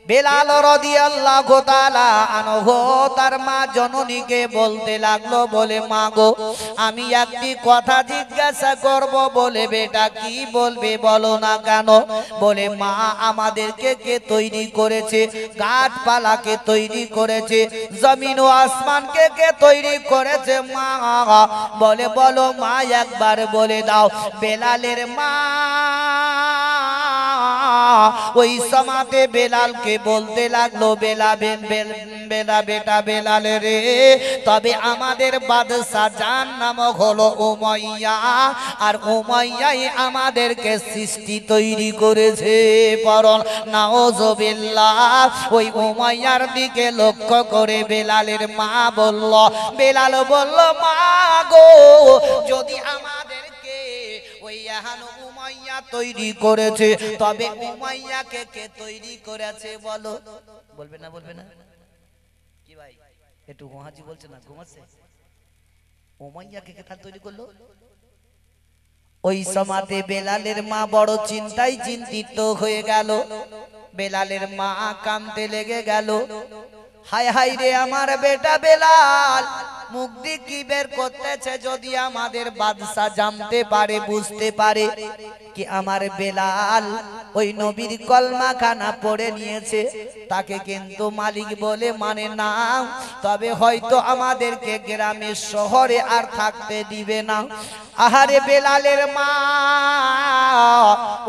বেলাল রাদিয়াল্লাহু তাআলা আনহু তার মা জননীকে বলতে লাগলো, বলে মা গো, আমি একটি কথা জিজ্ঞাসা করব। বলে বেটা কি বলবে বলো না কেন? বলে মা আমাদেরকে কে তৈরি করেছে? গাছপালাকে তৈরি করেছে, জমিন ও আসমানকে কে তৈরি করেছে মা? বলে বলো মা, একবার বলে দাও। বেলালের মা ওই সমাতে বেলালকে বলতে লাগলো, বেলা বেটা বেলাল রে, তবে আমাদের বাদশা যার নাম হলো উমাইয়া, আর উমাইয়াই আমাদেরকে সৃষ্টি তৈরি করেছে। পরন নাউজুবিল্লাহ। ওই উমাইয়ার দিকে লক্ষ্য করে বেলালের মা বলল, বেলাল বলল, মা গো, যদি আমাদেরকে ওই উমাইয়া তৈরি করেছে, তবে উমাইয়াকে কে তৈরি করেছে বলো? বলবে না বলবে না? কি ভাই একটু ওয়াজি বলছে না, ঘুমাচ্ছে? উমাইয়াকে কে তৈরি করলো? ওই সমাতে বেলালের মা বড় চিন্তায় চিন্তিত হয়ে গেল। বেলালের মা কাঁদতে লেগে গেল। হায় হায় রে আমার বেটা বেলাল, মুখ দিয়ে কি বের করতেছে? যদি আমাদের বাদশা জানতে পারে, বুঝতে পারে কি আমার বেলাল ওই নবীর কলমা খানা পড়ে নিয়েছে, তাকে কিন্তু মালিক বলে মানে না, তবে হয়তো আমাদেরকে গ্রামের শহরে আর থাকতে দিবে না। আহারে বেলালের মা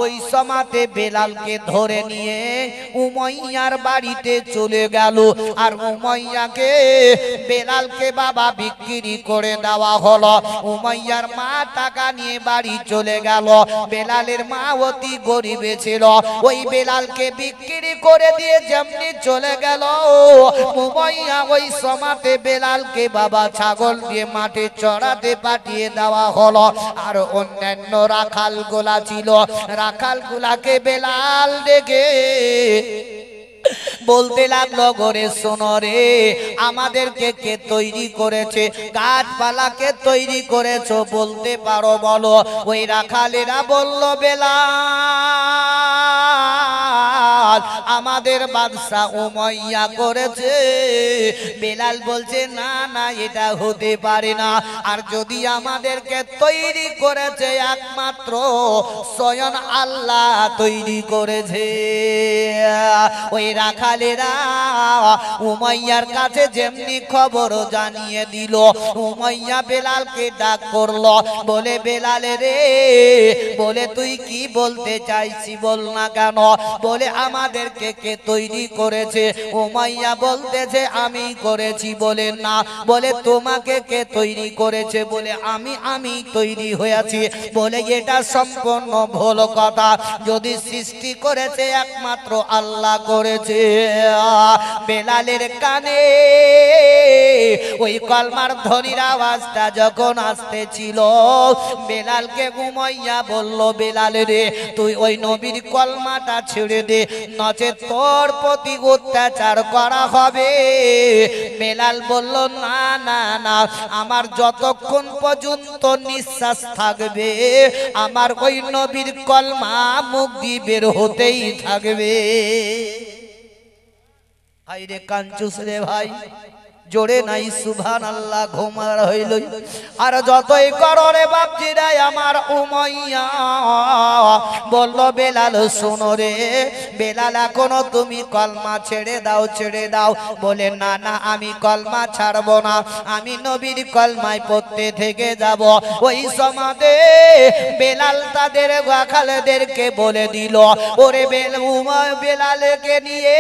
ওই সমাতে বেলালকে ধরে নিয়ে উমাইয়ার বাড়িতে চলে গেল। আর উমাইয়াকে বেলালকে বাবা বিক্রি করে দেওয়া হলো। উমাইয়ার মা টাকা নিয়ে বাড়ি চলে গেল। বেলালের মা অতি গরিবে ছিল, ওই বেলালকে বিক্রি করে দিয়ে যেমনি চলে গেল, উমাইয়া ওই সমাতে বেলালকে বাবা ছাগল দিয়ে মাঠে চড়াতে পাঠিয়ে দেওয়া হলো। আর অন্যান্য রাখাল গোলা ছিল, রাখাল গুলাকে বেলাল ডেকে বলতে লাগলো, ঘরে শোনো রে, আমাদেরকে কে তৈরি করেছে? গাছপালাকে তৈরি করেছো, বলতে পারো বলো? ওই রাখালেরা বলল, বেলাল আমাদের বাদশা উমাইয়া করেছে। বেলাল বলছে, না না, এটা হতে পারে না। আর যদি আমাদেরকে তৈরি করেছে, একমাত্র স্বয়ং আল্লাহ তৈরি করেছে। ওই রাখালেরা উমাইয়ার কাছে যেমনি খবর জানিয়ে দিল, উমাইয়া বেলালকে ডাক করলো, বলে বেলাল রে, বলে তুই কি বলতে চাইছি বল না কেন? বলে আমাদেরকে কে তৈরি করেছে? উমাইয়া বলতেছে আমি করেছি। বলে না। বলে তোমাকে কে তৈরি করেছে? বলে আমি তৈরি হয়েছি। বলে এটা সম্পূর্ণ ভুল কথা, যদি সৃষ্টি করেছে একমাত্র আল্লাহ করেছে। বেলালের কানে ওই কলমার ধ্বনির আওয়াজটা যখন আসতেছিল, বেলালকে উমাইয়া বলল, বেলাল রে, তুই ওই নবীর কলমাটা ছেড়ে দে, নচেৎ তোর প্রতি অত্যাচার করা হবে। বেলাল বলল, না না না, আমার যতক্ষণ পর্যন্ত নিঃশ্বাস থাকবে, আমার ওই নবীর কলমা মুখ দিয়ে বের হতেই থাকবে। আইরে কাঞ্চুস রে ভাই, জোরে নাই সুবহানাল্লাহ, ঘুমার হইল। আর যতই করো রে বাপজিরা আমার উমাইয়া বলল, বেলাল শোনো রে, বেলাল এখনো তুমি কলমা ছেড়ে দাও, ছেড়ে দাও। বলে না না, আমি কলমা ছাড়বো না, আমি নবীর কলমায় পড়তে থেকে যাব। ওই সমাজে বেলাল তাদের রাখালদেরকে বলে দিল, ওরে বেলালকে নিয়ে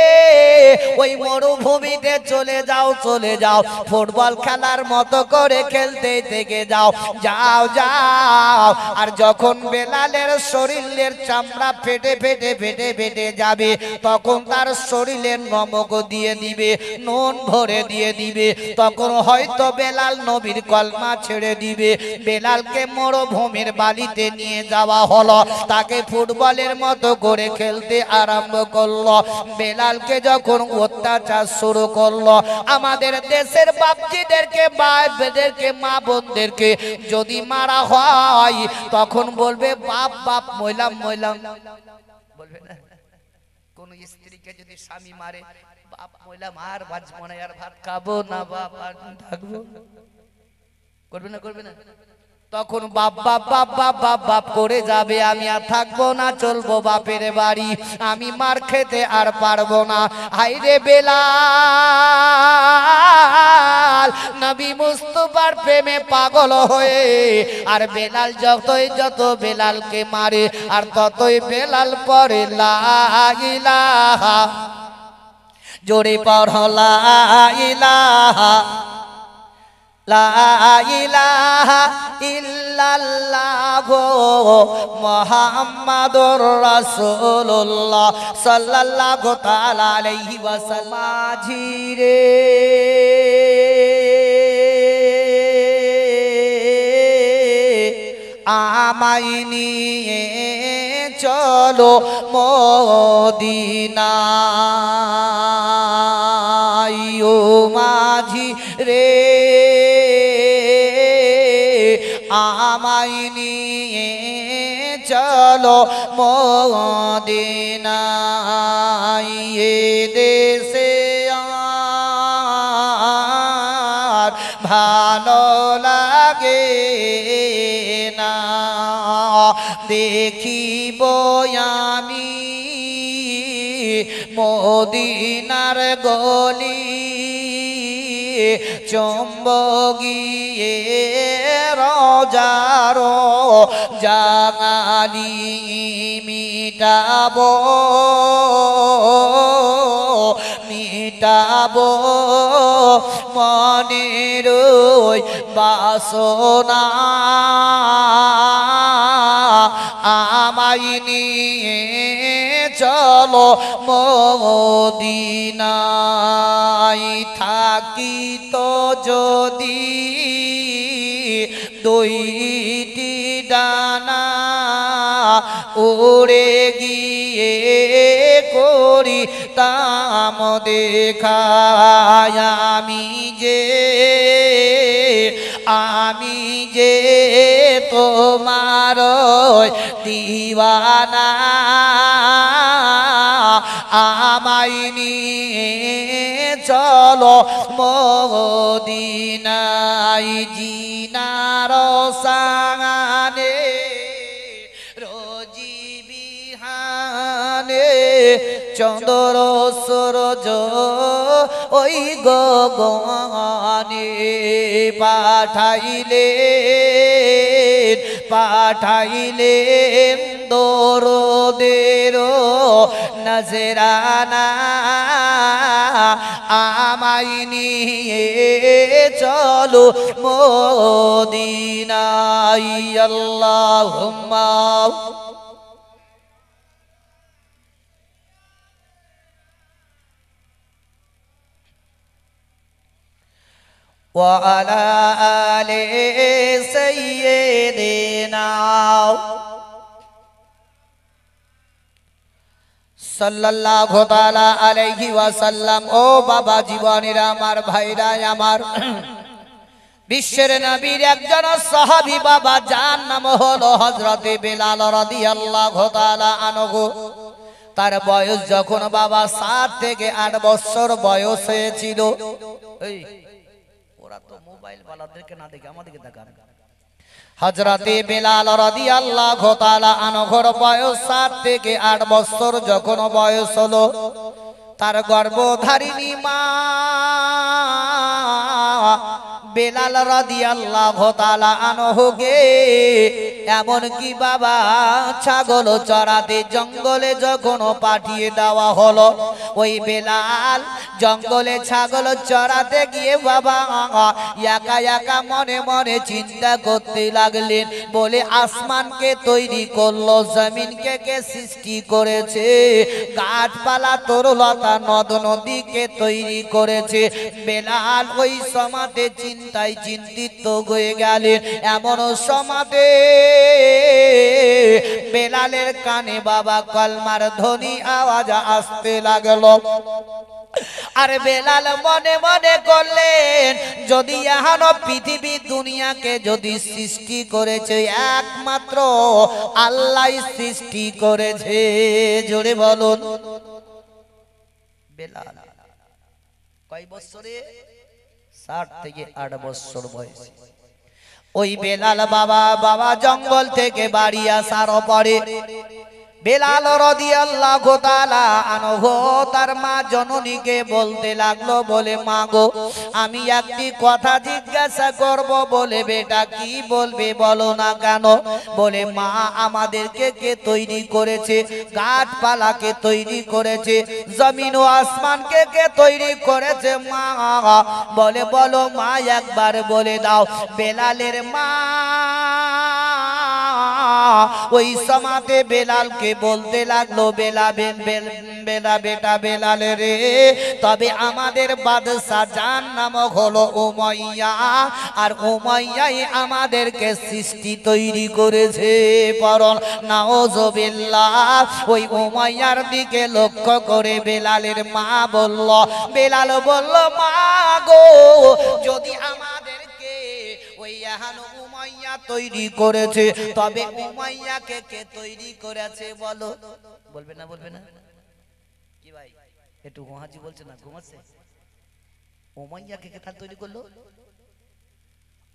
ওই মরুভূমিতে চলে যাও, চলে যাও, ফুটবল খেলার মতো করে খেলতে থেকে যাও, যাও যাও। আর যখন বেলালের শরীরের চামড়া ফেটে ফেটে ফেটে ফেটে যাবে, তখন তার শরীরের নমক দিয়ে দিবে, নুন ভরে দিয়ে দিবে, তখন হয়তো বেলাল নবীর কলমা ছেড়ে দিবে। বেলালকে মরুভূমির বালিতে নিয়ে যাওয়া হলো, তাকে ফুটবলের মতো করে খেলতে আরম্ভ করলো। বেলালকে যখন অত্যাচার শুরু করলো, আমাদের দেশের বাপজিদেরকে, বাপদেরকে, মা বোনদেরকে যদি মারা হয়, তখন বলবে বাপ বাপ মইলাম মইলাম, বলবে না? কোন কোন স্ত্রীকে যদি স্বামী মারে, বাপ বললাম আর বাঁচবো না, আর ভাত খাবো না, বাপ আর থাকবো, করবে না করবে না? তখন বাপ বাপ বাপ বাপ বাপ বাপ করে যাবে, আমি আর থাকবো না, চলবো বাপের বাড়ি, আমি মার খেতে আর পারবো না। হাইরে বেলাল নবী মুস্তাফার প্রেমে পাগল হয়ে, আর বেলাল যত বেলালকে মারে আর ততই বেলাল পড়ে লা ইলাহা, জোরে পড়ো লা ইলাহা, লা ইলাহা ইল্লাল্লাহু মুহাম্মাদুর রাসূলুল্লাহ সাল্লাল্লাহু তাআলা আলাইহি ওয়াসাল্লাম। মাঝিরে আমায় নিয়ে চলো মদিনায়, ও মাঝি রে আমায় নিয়ে চলো মদিনায়, এ দেশে আর ভালো লাগে না, দেখিব আমি মদিনার গলি, চুম্বকিয়ে রোজারো জাগালি মিটাবো, মিটাবো মনের বাসনা, আমায় নিয়ে চলো মদিনায়। থাকিত যদি দুইটি ডানা, উড়ে গিয়ে করিতাম দেখা, আমি যে তোমার দিওয়ানা, আমায় নিয়ে চলো মদিনায়। জিনার সাঙানে রোজি বিহানে চন্দ্র সূরজ ওই গগনে পাঠাইলেন দরদের নজরানা, আমায় নিয়ে চলো মদিনায়। আল্লাহুম্মা وعلى آل سيدنا সাল্লাল্লাহু তাআলা আলাইহি ওয়াসাল্লাম। ও বাবা জীবনেরা আমার, ভাইরা আমার, বিশ্বের নবীর একজন সাহাবী বাবা, যার নাম হলো হযরতে বেলাল রাদিয়াল্লাহু তাআলা আনহু। তার বয়স যখন বাবা 7 থেকে 8 বছর বয়স হয়েছিল, ওরা তো মোবাইল ওয়ালাদেরকে না দেখে আমাদেরকে দেখান। হযরতে বেলাল রাদিয়াল্লাহু তাআলা আনহুর বয়স 7 থেকে 8 বছর যখন বয়স হলো, তার গর্ভধারিণী মা বেলাল রাদিয়াল্লাহু তাআলা আনহুকে এমন কি বাবা ছাগল চরাতে জঙ্গলে যখন পাঠিয়ে দেওয়া হলো, ওই বেলাল জঙ্গলে ছাগল চরাতে গিয়ে বাবা একা একা মনে মনে চিন্তা করতে লাগলেন, বলে আসমানকে তৈরি করলো, জমিনকে কে সৃষ্টি করেছে, গাছপালা তরুলতা নদ নদীকে তৈরি করেছে। বেলাল ওই সমাতে চিন্তায় চিন্তিত হয়ে গেলেন। এমন সমাতে বেলালের কানে বাবা কলমার ধ্বনি আওয়াজ আসতে লাগলো। আর বেলাল মনে মনে করলেন, যদি এখনো পৃথিবী দুনিয়াকে যদি সৃষ্টি করেছে একমাত্র আল্লাহ সৃষ্টি করেছে, জোরে বলুন বেলাল কয় বছরে 7 থেকে 8 বছর বয়সে ওই বেলাল বাবা জঙ্গল থেকে বাড়ি আসার পরে বেলাল রাদিয়াল্লাহু তাআলা আনহু তার মা জননীকে বলতে লাগলো বলে মা গো আমি একটি কথা জিজ্ঞাসা করব বলে বেটা কি বলবে বলো না কেন বলে মা আমাদেরকে কে তৈরি করেছে গাছপালাকে তৈরি করেছে জমিন ও আসমানকে কে তৈরি করেছে মা বলে বলো মা একবার বলে দাও বেলালের মা ওই সমাতে বেলালকে বলতে লাগলো বেলা বেটা বেলাল রে তবে আমাদের বাদশা যার নাম হলো উমাইয়া আর উমাইয়াই আমাদেরকে সৃষ্টি তৈরি করেছে পরন নাউজুবিল্লাহ ওই উমাইয়ার দিকে লক্ষ্য করে বেলালের মা বলল বেলাল বলল মা গো যদি আমাদেরকে ওই উমাইয়া তৈরি করেছে তবে উমাইয়াকে কে তৈরি করেছে বলো বলবে না কি ভাই একটু ওয়াজি বলছে না ঘুমাচ্ছে উমাইয়াকে কে তৈরি করলো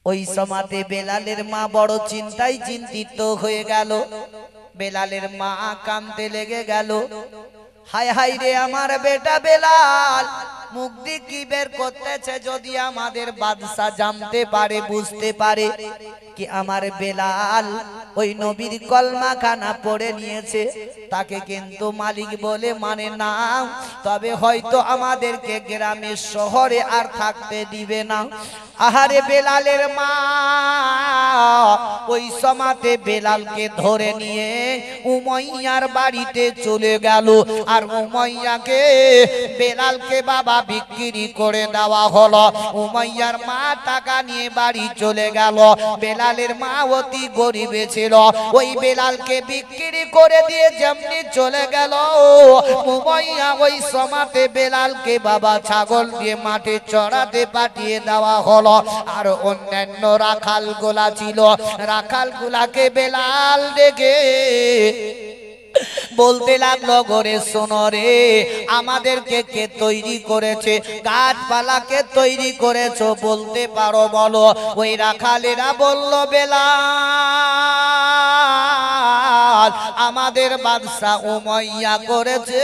ওই সমাতে বেলালের মা বড় চিন্তায় চিন্তিত হয়ে গেল বেলালের মা কাঁদতে লেগে গেল হায় হায় রে আমার বেটা বেলাল মুখ দিয়ে কি বের করতেছে যদি আমাদের বাদশা জানতে পারে বুঝতে পারে কি আমার বেলাল ওই নবীর কলমা খানা পড়ে নিয়েছে তাকে কিন্তু মালিক বলে মানে না তবে হয়তো আমাদেরকে গ্রামের শহরে আর থাকতে দিবে না আহারে বেলালের মা ওই সমাতে বেলালকে ধরে নিয়ে উমাইয়ার বাড়িতে চলে গেল আর উমাইয়াকে বেলালকে বাবা বিক্রি করে দেওয়া হলো উমাইয়ার মা টাকা নিয়ে বাড়ি চলে গেল বেলালের মা অতি গরিবে ছিল ওই বেলালকে বিক্রি করে দিয়ে যেমনি চলে গেল উমাইয়া ওই সমাতে বেলালকে বাবা ছাগল দিয়ে মাঠে চড়াতে পাঠিয়ে দেওয়া হলো আর অন্যান্য রাখাল গোলা ছিল রাখাল গুলাকে বেলাল ডেকে বলতে লাগলো ঘরে শোনো রে আমাদেরকে কে তৈরি করেছে গাছপালাকে তৈরি করেছো বলতে পারো বলো ওই রাখালেরা বলল বেলাল আমাদের বাদশা উমাইয়া করেছে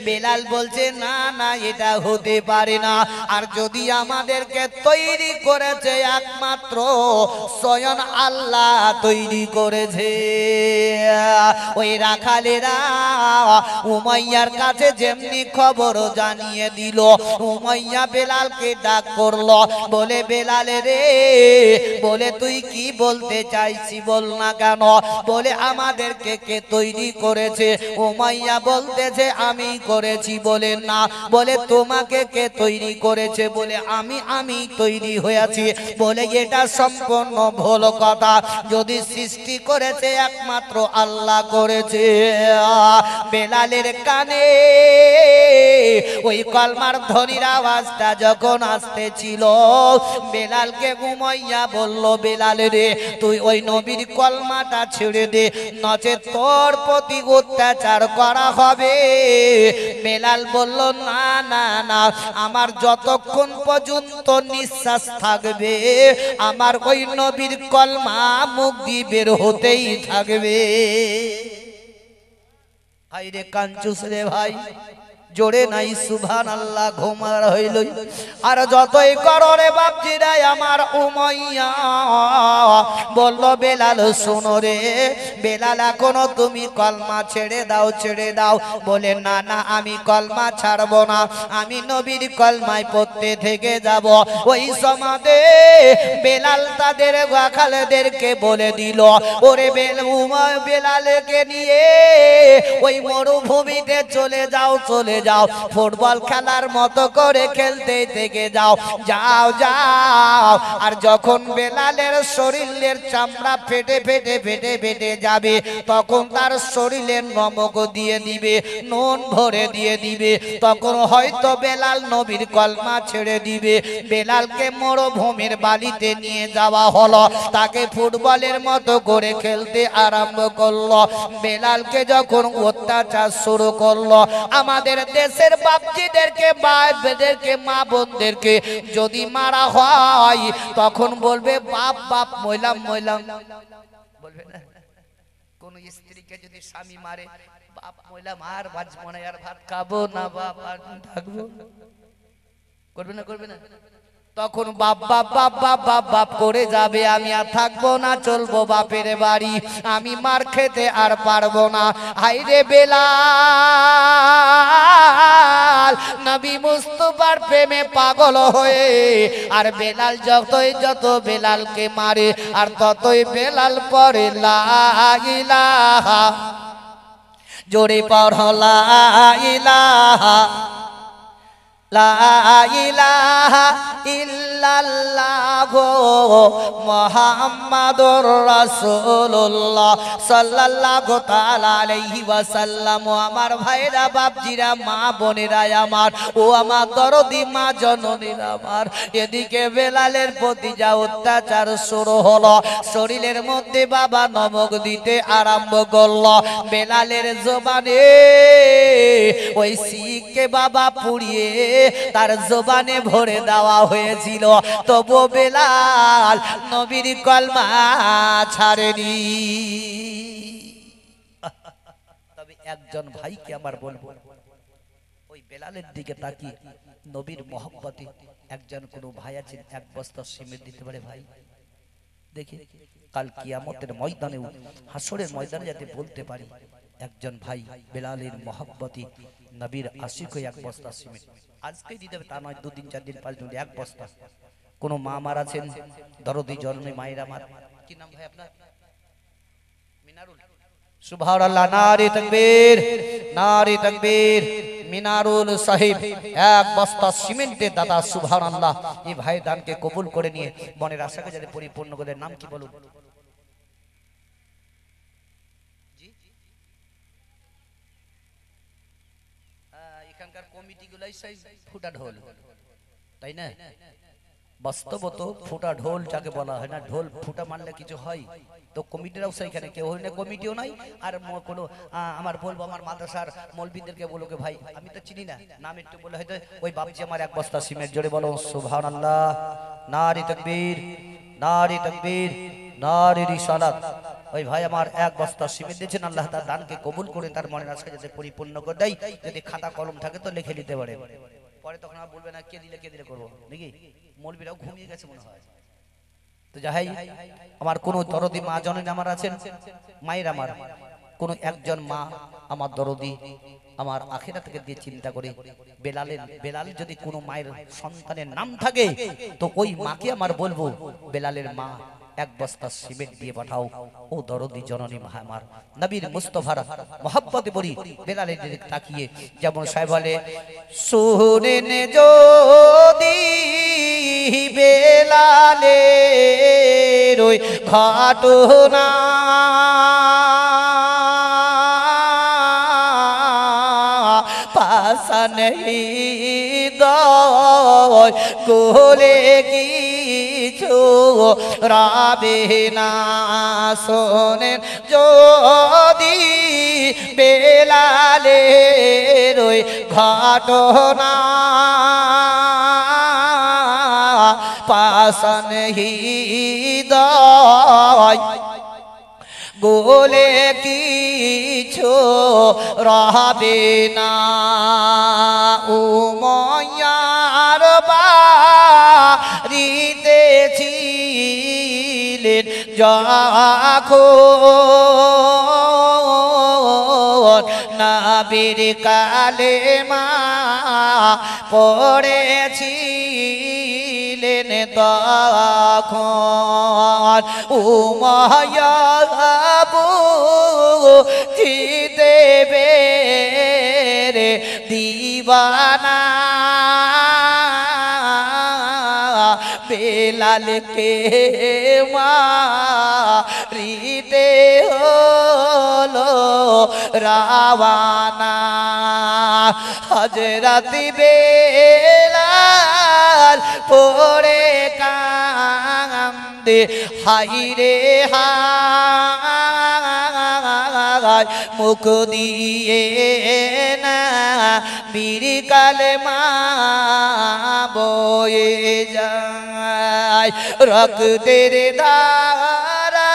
বেলাল বলছে না না এটা হতে পারে না আর যদি আমাদেরকে তৈরি করেছে একমাত্র স্বয়ং আল্লাহ তৈরি করেছে ওই রাখালেরা উমাইয়ার কাছে যেমনি খবর জানিয়ে দিল উমাইয়া বেলালকে ডাক করলো বলে বেলাল রে বলে তুই কি বলতে চাইছি বল না কেন বলে আমাদেরকে কে তৈরি করেছে উমাইয়া বলতেছে আমি করেছি বলে না বলে তোমাকে কে তৈরি করেছে বলে আমি তৈরি হয়েছি বলে এটা সম্পূর্ণ ভুল কথা যদি সৃষ্টি করেছে একমাত্র আল্লাহ করেছে বেলালের কানে ওই কলমার ধ্বনির আওয়াজটা যখন আসতেছিল বেলালকে উমাইয়া বলল বেলাল রে তুই ওই নবীর কলমাটা ছেড়ে দে নচেৎ তোর প্রতি অত্যাচার করা হবে বেলাল বলল না না না আমার যতক্ষণ পর্যন্ত নিঃশ্বাস থাকবে আমার ওই নবীর কলমা মুখ দিয়ে বের হতেই থাকবে আইরে কাঞ্চুস রে ভাই জোরে নাই সুবহানাল্লাহ ঘুমার হইল আর যতই করো রে বাপজিরাই আমার উমাইয়া বলল বেলাল শোনো রে বেলাল এখনো তুমি কলমা ছেড়ে দাও বলে না না আমি কলমা ছাড়বো না আমি নবীর কলমায় পড়তে থেকে যাব ওই সমাদে বেলাল তাদের রাখালদেরকে বলে দিল ওরে বেলালকে নিয়ে ওই মরুভূমিতে চলে যাও ফুটবল খেলার মতো করে খেলতে থেকে যাও আর যখন বেলালের শরীরের চামড়া ফেটে যাবে তখন তার শরীরের নমক দিয়ে দিবে নুন ভরে দিয়ে দিবে তখন হয়তো বেলাল নবীর কলমা ছেড়ে দিবে বেলালকে মরুভূমির বালিতে নিয়ে যাওয়া হলো তাকে ফুটবলের মতো করে খেলতে আরম্ভ করলো বেলালকে যখন অত্যাচার শুরু করলো আমাদের দেশের বাপজিদেরকে ভাইদেরকে মা বোনদেরকে যদি মারা হয় তখন বলবে বাপ বাপ মইলাম মইলাম বলবে না। কোন স্ত্রীকে যদি স্বামী মারে বাপ মইলাম আর বাঁচবো না, আর ভাত খাবো না, বাপ আর থাকবো, করবে না করবে না? তখন বাপ বাপ বাপ বাপ বাপ বাপ করে যাবে, আমি আর থাকবো না, চলবো বাপের বাড়ি, আমি মার খেতে আর পারবো না। হাইরে বেলাল নবী মুস্তাফার প্রেমে পাগল হয়ে, আর বেলাল যত বেলালকে মারে আর ততই বেলাল পরে লা ইলাহা, জোরে পড়ো লা ইলাহা, লা ইলাহা ইল্লাল্লাহ মুহাম্মাদুর রাসূলুল্লাহ সাল্লাল্লাহু তাআলা আলাইহি ওয়াসাল্লাম। আমার ভাইরা বাপজিরা মা বোনেরা আমার, ও আমার দরদি মা জননীরা আমার, এদিকে বেলালের প্রতি যা অত্যাচার শুরু হলো, শরীরের মধ্যে বাবা নমক দিতে আরম্ভ করলো। বেলালের জবানে ওই শিখকে বাবা পুড়িয়ে তার জবানে ভরে দেওয়া হয়েছিল, তবু বেলাল নবীর কলমা ছাড়েনি। তবে একজন ভাইকে আমার বলবো, ওই বেলালের দিকে তাকিয়ে নবীর মহব্বতে একজন কোন ভাই আছেন এক বস্তা সিমেন্ট দিতে পারে ভাই? দেখে কাল কিয়ামতের ময়দানে, হাসরের ময়দানে যাতে বলতে পারি একজন ভাই বেলালের মহব্বতে নবীর আশিক হয়ে এক বস্তা সিমেন্ট আজকেই দিতে হবে, তা নয় 2 দিন 4 দিন 5 দিন, এক বস্তা। কোন মা মার আছেন দরদি জননী মায়েরা মার, কি নাম ভাই আপনার? মিনারুল। সুবহানাল্লাহ, নারে তাকবীর, নারে তাকবীর। মিনারুল সাহেব এক বস্তা সিমেন্টের দাদা, সুবহানাল্লাহ। এই ভাই দানকে কবুল করে নিয়ে মনের আশাকে যাতে পরিপূর্ণ করে। নাম কি বলুন? এখানকার কমিটি গুলাই ফুটা ঢোল, তাই না? বাস্তবত ফুটা ঢোল যাকে বলা হয় না, ঢোল ফুটা মারলে কিছু হয় তো কমিটিরাও সেইখানে কেউ হয় না, কমিটিও নাই। আর কোনো আমার বলবো আমার মাদ্রাসার মৌলবীদেরকে বলো কে ভাই, আমি তো চিনি না, নাম একটু বলে হয়তো ওই বাপজি আমার এক বস্তা সিমেন্ট, জোরে বলো সুবহানাল্লাহ, নারে তাকবীর, নারে তাকবীর, নারে রিসালাত। ওই ভাই আমার এক বস্তা সিমেন্ট দিয়েছেন, আল্লাহ তার দানকে কবুল করে তার মনের আশা যাতে পরিপূর্ণ করে দেয়। যদি খাতা কলম থাকে তো লিখে নিতে পারে, পরে তখন আর বলবে না কে দিলে করবো নাকি। মৌলবীরাও ঘুমিয়ে গেছে মনে হয়। তো যাই আমার কোন দরদি মা জননী আমার আছেন, মায়ের আমার কোন একজন মা আমার দরদি আমার আখিরাত থেকে দিয়ে চিন্তা করে বেলাল যদি কোনো মায়ের সন্তানের নাম থাকে তো ওই মাকে আমার বলবো বেলালের মা এক বস্তা সিমেন্ট দিয়ে পাঠাও। ও দরদি জননী মা আমার নবীর মুস্তাফার মহব্বতে বলি বেলালের দিকে তাকিয়ে, যেমন সাহেব বলে শুনেন যদি বেলালের ওই ঘটনা, পাশান হৃদয় কোলে কিছু রাবে না, শোনেন যদি বেলালের ওই ঘটনা, পাশান হৃদয় গোলে কিছু রবে না। উমাইয়ার বাড়িতে ছিলেন যখন নবীর কালেমা পড়েছিলেন তখন উমাইয়া দেবে রে দিবানা, বেলালকে মারিতে হলো রাওয়ানা। হযরত বেলাল পড়ে কান্দে হায়রে হায়, মুখ দিয়ে না বীর কালেমা বয়ে যায় রক্তের ধারা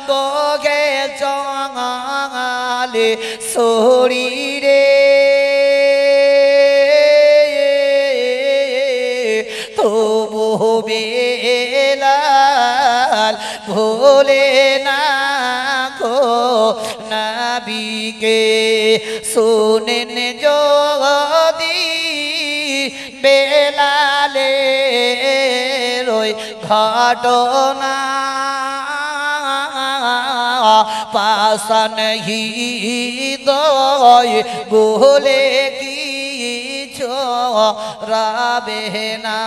বগে চঙালে শরীরে তবু বেলাল ভোলে না গো নবীকে শুনেন যদি বেলালের ওই ঘটনা পাষাণ হৃদয় বলে কিছু রাবে না।